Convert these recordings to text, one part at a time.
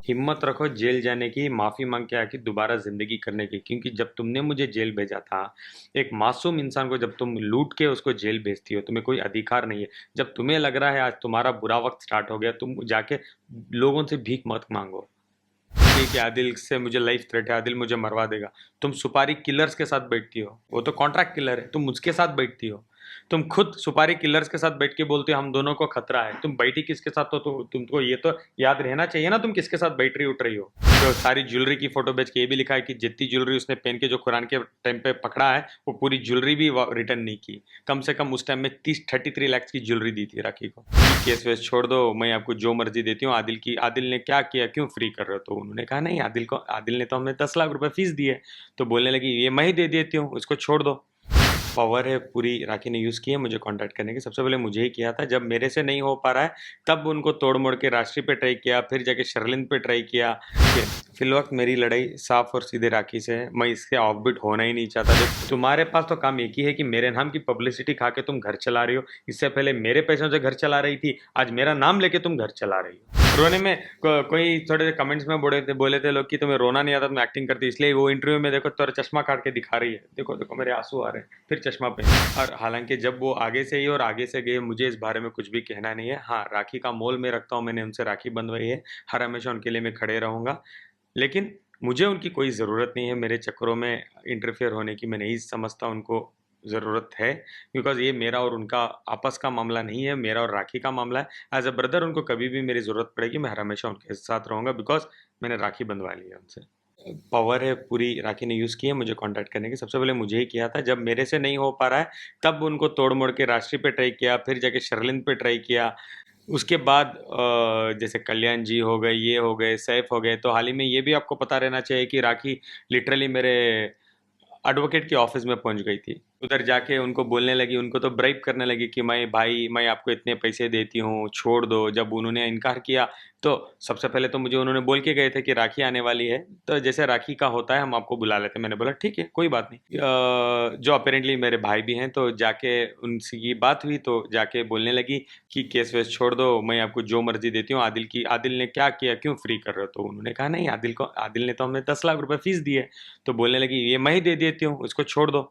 हिम्मत रखो जेल जाने की, माफी मांग के आके दोबारा जिंदगी करने की। क्योंकि जब तुमने मुझे जेल भेजा था, एक मासूम इंसान को जब तुम लूट के उसको जेल भेजती हो, तुम्हें कोई अधिकार नहीं है। जब तुम्हें लग रहा है आज तुम्हारा बुरा वक्त स्टार्ट हो गया, तुम जाके लोगों से भीख मत मांगो कि आदिल से मुझे लाइफ थ्रेट है, आदिल मुझे मरवा देगा। तुम सुपारी किलर्स के साथ बैठती हो, वो तो कॉन्ट्रैक्ट किलर है, तुम उसके साथ बैठती हो। तुम खुद सुपारी किलर्स के साथ बैठ के बोलते हो हम दोनों को खतरा है। तुम बैठी किसके साथ हो तो तुमको ये तो याद रहना चाहिए ना, तुम किसके साथ बैठ रही उठ रही हो। तो सारी ज्वेलरी की फोटो बेच के ये भी लिखा है कि जितनी ज्वेलरी उसने पहन के जो कुरान के टाइम पे पकड़ा है, वो पूरी ज्वेलरी भी रिटर्न नहीं की। कम से कम उस टाइम में 33 लाख की ज्वेलरी दी थी राखी को। केस वेस छोड़ दो, मैं आपको जो मर्जी देती हूँ। आदिल ने क्या किया, क्यों फ्री कर रहे हो? तो उन्होंने कहा नहीं, आदिल ने तो हमें 10 लाख रुपए फीस दी है। तो बोलने लगी ये मैं ही दे देती हूँ, उसको छोड़ दो। पावर है पूरी राखी ने यूज़ की है मुझे कांटेक्ट करने की। सबसे पहले मुझे ही किया था, जब मेरे से नहीं हो पा रहा है तब उनको तोड़ मोड़ के राष्ट्रीय पे ट्राई किया, फिर जाके शर्लिन पे ट्राई किया। फिलवक्त मेरी लड़ाई साफ और सीधे राखी से है। मैं इससे ऑफबिट होना ही नहीं चाहता। जब तुम्हारे पास तो काम एक ही है कि मेरे नाम की पब्लिसिटी खा के तुम घर चला रही हो। इससे पहले मेरे पैसों से घर चला रही थी, आज मेरा नाम लेके तुम घर चला रही हो। रोने में कोई थोड़े कमेंट्स में बोले थे लोग कि तुम्हें रोना नहीं आता, तुम एक्टिंग करती, इसलिए वो इंटरव्यू में देखो तेरा चश्मा काट के दिखा रही है, देखो देखो मेरे आंसू आ रहे हैं, फिर चश्मा पहन। और हालांकि जब वो आगे से ही और आगे से गए, मुझे इस बारे में कुछ भी कहना नहीं है। हाँ, राखी का मोल मैं रखता हूँ, मैंने उनसे राखी बंधवाई है, हर हमेशा उनके लिए मैं खड़े रहूंगा। लेकिन मुझे उनकी कोई ज़रूरत नहीं है, मेरे चक्करों में इंटरफेयर होने की मैं नहीं समझता उनको ज़रूरत है। बिकॉज़ ये मेरा और उनका आपस का मामला नहीं है, मेरा और राखी का मामला है। एज़ अ ब्रदर उनको कभी भी मेरी ज़रूरत पड़ेगी, मैं हर हमेशा उनके साथ रहूँगा, बिकॉज़ मैंने राखी बंधवा ली है उनसे। पावर है पूरी राखी ने यूज़ की है मुझे कांटेक्ट करने की। सबसे पहले मुझे ही किया था, जब मेरे से नहीं हो पा रहा है तब उनको तोड़ मोड़ के राष्ट्रीय पे ट्राई किया, फिर जाके शर्लिन पे ट्राई किया। उसके बाद जैसे कल्याण जी हो गए, ये हो गए, सैफ हो गए। तो हाल ही में ये भी आपको पता रहना चाहिए कि राखी लिटरली मेरे एडवोकेट के ऑफिस में पहुंच गई थी। उधर जाके उनको बोलने लगी, उनको तो ब्राइब करने लगी कि मैं आपको इतने पैसे देती हूँ, छोड़ दो। जब उन्होंने इनकार किया तो सबसे पहले तो मुझे उन्होंने बोल के गए थे कि राखी आने वाली है, तो जैसे राखी का होता है हम आपको बुला लेते हैं। मैंने बोला ठीक है, कोई बात नहीं। जो अपेरेंटली मेरे भाई भी हैं, तो जाके उनसे की बात हुई, तो जाके बोलने लगी कि केस वेस छोड़ दो, मैं आपको जो मर्जी देती हूँ। आदिल ने क्या किया, क्यों फ्री कर रहे हो? तो उन्होंने कहा नहीं, आदिल ने तो हमें 10 लाख रुपए फीस दी है। तो बोलने लगी ये मैं ही दे देती हूँ, उसको छोड़ दो।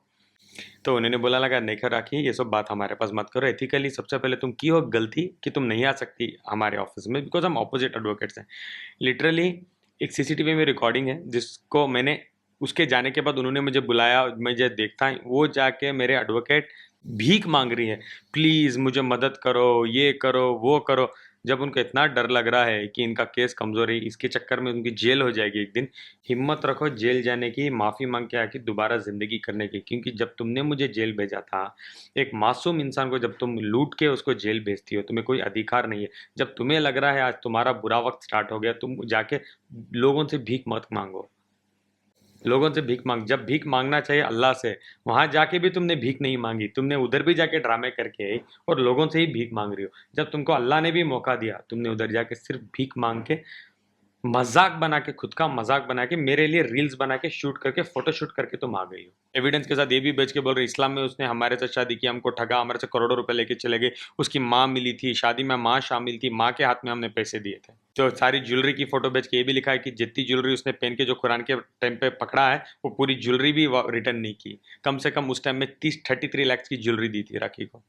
तो उन्होंने बोला लगा नहीं कर राखी, ये सब बात हमारे पास मत करो। एथिकली सबसे पहले तुम की हो गलती कि तुम नहीं आ सकती हमारे ऑफिस में, बिकॉज हम ऑपोजिट एडवोकेट्स हैं। लिटरली एक सीसीटीवी में रिकॉर्डिंग है जिसको मैंने, उसके जाने के बाद उन्होंने मुझे बुलाया, मुझे देखता, वो जाके मेरे एडवोकेट भीख मांग रही है, प्लीज मुझे मदद करो, ये करो वो करो। जब उनको इतना डर लग रहा है कि इनका केस कमजोर है, इसके चक्कर में उनकी जेल हो जाएगी एक दिन। हिम्मत रखो जेल जाने की, माफी मांग के आके दोबारा जिंदगी करने की। क्योंकि जब तुमने मुझे जेल भेजा था, एक मासूम इंसान को जब तुम लूट के उसको जेल भेजती हो, तुम्हें कोई अधिकार नहीं है। जब तुम्हें लग रहा है आज तुम्हारा बुरा वक्त स्टार्ट हो गया, तुम जाके लोगों से भीख मत मांगो। लोगों से भीख मांग, जब भीख मांगना चाहिए अल्लाह से, वहां जाके भी तुमने भीख नहीं मांगी, तुमने उधर भी जाके ड्रामे करके आई और लोगों से ही भीख मांग रही हो। जब तुमको अल्लाह ने भी मौका दिया, तुमने उधर जाके सिर्फ भीख मांग के, मजाक बना के, खुद का मजाक बना के, मेरे लिए रील्स बना के, शूट करके, फोटो शूट करके तुम आ गई हो। एविडेंस के साथ ये भी बेच के बोल रहे इस्लाम में उसने हमारे साथ शादी की, हमको ठगा, हमारे से करोड़ों रुपए लेके चले गए। उसकी माँ मिली थी शादी में, माँ शामिल थी, माँ के हाथ में हमने पैसे दिए थे। तो सारी ज्वेलरी की फोटो बेच के ये भी लिखा है कि जितनी ज्वेलरी उसने पहन के जो कुरान के टाइम पे पकड़ा है, वो पूरी ज्वेलरी भी रिटर्न नहीं की। कम से कम उस टाइम में 33 लाख की ज्वेलरी दी थी राखी को।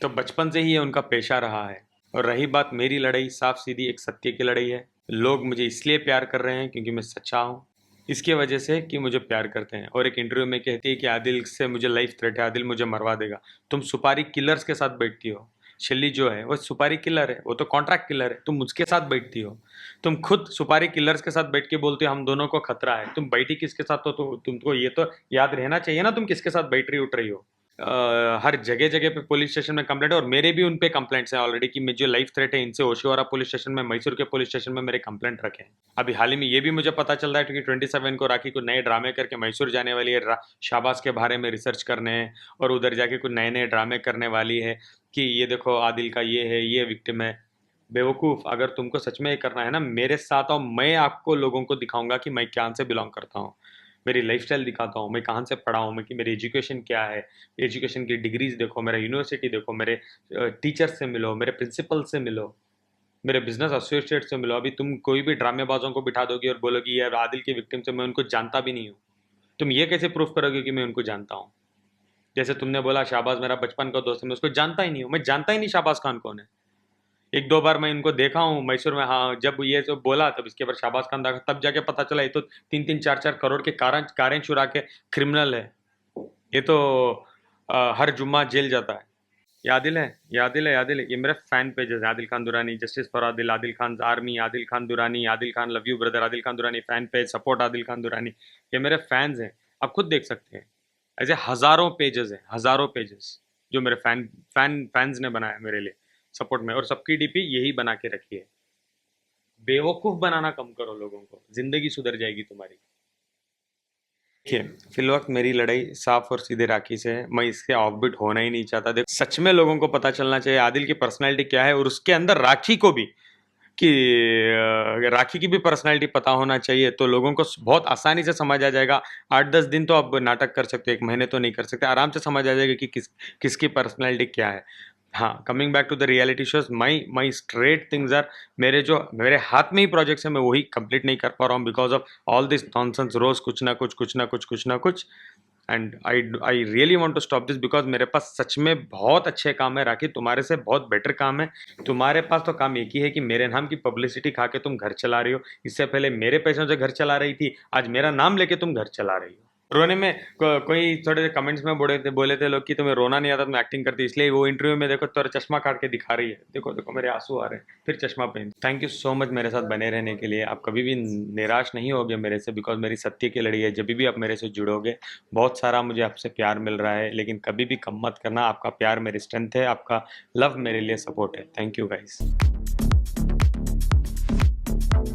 तो बचपन से ही ये उनका पेशा रहा है। और रही बात मेरी लड़ाई, साफ सीधी एक सत्य की लड़ाई है। लोग मुझे इसलिए प्यार कर रहे हैं क्योंकि मैं सच्चा हूँ, इसके वजह से कि मुझे प्यार करते हैं। और एक इंटरव्यू में कहती है कि आदिल से मुझे लाइफ थ्रेट है, आदिल मुझे मरवा देगा। तुम सुपारी किलर्स के साथ बैठती हो। शिल्ली जो है वो सुपारी किलर है, वो तो कॉन्ट्रैक्ट किलर है, तुम उसके साथ बैठती हो। तुम खुद सुपारी किलर्स के साथ बैठ के बोलते हो हम दोनों को खतरा है। तुम बैठी किसके साथ हो तो तुमको ये तो याद रहना चाहिए ना, तुम किसके साथ बैठ रही उठ रही हो। हर जगह जगह पे पुलिस स्टेशन में कंप्लेंट है, और मेरे भी उन पे कंप्लेंट्स हैं ऑलरेडी कि मुझे लाइफ थ्रेट है इनसे। ओशिवारा पुलिस स्टेशन में, मैसूर के पुलिस स्टेशन में मेरे कंप्लेंट रखे हैं। अभी हाल ही में ये भी मुझे पता चल रहा है कि 27 को राखी को नए ड्रामे करके मैसूर जाने वाली है, शाबाश के बारे में रिसर्च करने, और उधर जाके कुछ नए नए ड्रामे करने वाली है कि ये देखो आदिल का ये है, ये विक्टिम है। बेवकूफ़, अगर तुमको सच में ये करना है ना, मेरे साथ आओ, मैं आपको लोगों को दिखाऊंगा कि मैं क्या से बिलोंग करता हूँ। मेरी लाइफस्टाइल दिखाता हूँ, मैं कहाँ से पढ़ा हूँ, मैं कि मेरी एजुकेशन क्या है। एजुकेशन की डिग्रीज देखो, मेरा यूनिवर्सिटी देखो, मेरे टीचर से मिलो, मेरे प्रिंसिपल से मिलो। मेरे बिजनेस एसोसिएट से मिलो। अभी तुम कोई भी ड्रामेबाजों को बिठा दोगी और बोलोगी यार आदिल के विक्टिम से, मैं उनको जानता भी नहीं हूँ। तुम ये कैसे प्रूफ करोगे कि मैं उनको जानता हूँ? जैसे तुमने बोला शाहबाज मेरा बचपन का दोस्त है, मैं उसको जानता ही नहीं हूँ। मैं जानता ही नहीं शाहबाज खान कौन है। एक दो बार मैं इनको देखा हूँ मैसूर में, हाँ, जब ये सब बोला तब इसके बाद शाहबाज खान देखा, तब जाके पता चला ये तो 3-3 4-4 करोड़ के कारें चुरा के क्रिमिनल है। ये तो हर जुम्मा जेल जाता है। ये आदिल है, ये आदिल है, ये आदिल है। ये मेरे फैन पेजेस हैं, Adil Khan Durrani, justice for Adil, Adil Khan army, Adil Khan Durrani, Adil Khan love you brother, Adil Khan Durrani fan page, support Adil Khan Durrani. ये मेरे फैंस हैं, आप खुद देख सकते हैं। ऐसे हजारों पेजेस हैं, हजारों पेजेस जो मेरे फैंस ने बनाया मेरे लिए सपोर्ट में, और सबकी डीपी यही बना के रखी है। बेवकूफ बनाना कम करो लोगों को, जिंदगी सुधर जाएगी तुम्हारी। देखिए, फिलवक्त मेरी लड़ाई साफ और सीधे राखी से है। मैं इसके ऑफबिट होना ही नहीं चाहता। देख, सच में लोगों को पता चलना चाहिए आदिल की पर्सनैलिटी क्या है, और उसके अंदर राखी को भी, कि राखी की भी पर्सनैलिटी पता होना चाहिए, तो लोगों को बहुत आसानी से समझ आ जाएगा। 8-10 दिन तो आप नाटक कर सकते हो, 1 महीने तो नहीं कर सकते। आराम से समझ आ जाएगा कि किसकी पर्सनैलिटी क्या है। हाँ, coming back to the reality shows, my straight things are, मेरे हाथ में ही प्रोजेक्ट्स है, मैं वही कंप्लीट नहीं कर पा रहा हूँ because of all this nonsense. रोज कुछ ना कुछ, कुछ ना कुछ, कुछ ना कुछ। And I really want to stop this because मेरे पास सच में बहुत अच्छे काम है राखी, तुम्हारे से बहुत बेटर काम है। तुम्हारे पास तो काम एक ही है कि मेरे नाम की पब्लिसिटी खा के तुम घर चला रही हो। इससे पहले मेरे पैसों से घर चला रही थी, आज मेरा नाम लेके तुम घर चला रही हो। रोने में कोई थोड़े कमेंट्स में बोले थे लोग कि तुम्हें रोना नहीं आता, तुम एक्टिंग करती, इसलिए वो इंटरव्यू में देखो तो चश्मा काट के दिखा रही है, देखो देखो मेरे आंसू आ रहे हैं, फिर चश्मा पहन। थैंक यू सो मच मेरे साथ बने रहने के लिए। आप कभी भी निराश नहीं होगे मेरे से, बिकॉज मेरी सत्य की लड़ी है। जब भी आप मेरे से जुड़ोगे, बहुत सारा मुझे आपसे प्यार मिल रहा है, लेकिन कभी भी कम मत करना। आपका प्यार मेरी स्ट्रेंथ है, आपका लव मेरे लिए सपोर्ट है। Thank you guys.